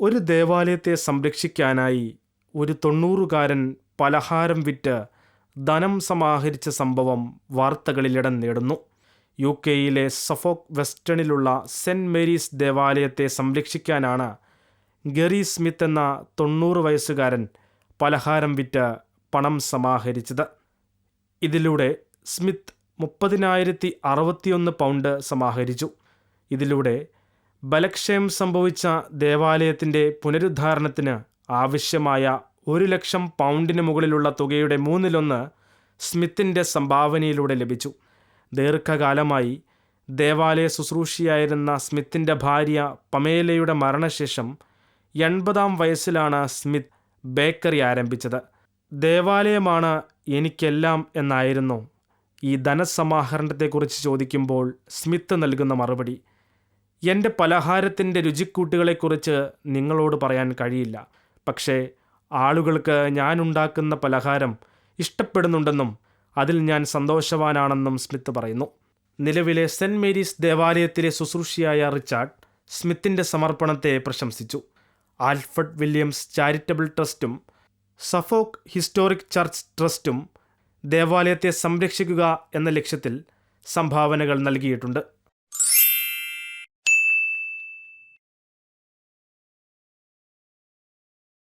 ഒരു ദേവാലയത്തെ സംരക്ഷിക്കാനായി ഒരു 90-കാരൻ പലഹാരം വിറ്റ് ധനം സമാഹരിച്ച സംഭവം വാർത്തകളിലിടം നേടുന്നു. UK-യിലെ സഫോക്ക് വെസ്റ്റണിലുള്ള സെൻറ് മേരീസ് ദേവാലയത്തെ സംരക്ഷിക്കാനാണ് ഗറി സ്മിത്ത് എന്ന 90 വയസ്സുകാരൻ പലഹാരം വിറ്റ് പണം സമാഹരിച്ചത്. ഇതിലൂടെ സ്മിത്ത് 30,061 പൗണ്ട് സമാഹരിച്ചു. ഇതിലൂടെ ബലക്ഷയം സംഭവിച്ച ദേവാലയത്തിൻ്റെ പുനരുദ്ധാരണത്തിന് ആവശ്യമായ 1,00,000 പൗണ്ടിന് മുകളിലുള്ള തുകയുടെ 1/3 സ്മിത്തിൻ്റെ സംഭാവനയിലൂടെ ലഭിച്ചു. ദീർഘകാലമായി ദേവാലയ ശുശ്രൂഷയായിരുന്ന സ്മിത്തിൻ്റെ ഭാര്യ പമേലയുടെ മരണശേഷം 80-ാം വയസ്സിലാണ് സ്മിത്ത് ബേക്കറി ആരംഭിച്ചത്. ദേവാലയമാണ് എനിക്കെല്ലാം എന്നായിരുന്നു ഈ ധനസമാഹരണത്തെക്കുറിച്ച് ചോദിക്കുമ്പോൾ സ്മിത്ത് നൽകുന്ന മറുപടി. എൻ്റെ പലഹാരത്തിൻ്റെ രുചിക്കൂട്ടുകളെക്കുറിച്ച് നിങ്ങളോട് പറയാൻ കഴിയില്ല, പക്ഷേ ആളുകൾക്ക് ഞാനുണ്ടാക്കുന്ന പലഹാരം ഇഷ്ടപ്പെടുന്നുണ്ടെന്നും അതിൽ ഞാൻ സന്തോഷവാനാണെന്നും സ്മിത്ത് പറയുന്നു. നിലവിലെ സെൻറ് മേരീസ് ദേവാലയത്തിലെ ശുശ്രൂഷയായ റിച്ചാർഡ് സ്മിത്തിൻ്റെ സമർപ്പണത്തെ പ്രശംസിച്ചു. ആൽഫ്രഡ് വില്യംസ് ചാരിറ്റബിൾ ട്രസ്റ്റും സഫോക്ക് ഹിസ്റ്റോറിക് ചർച്ച് ട്രസ്റ്റും ദേവാലയത്തെ സംരക്ഷിക്കുക എന്ന ലക്ഷ്യത്തിൽ സംഭാവനകൾ നൽകിയിട്ടുണ്ട്.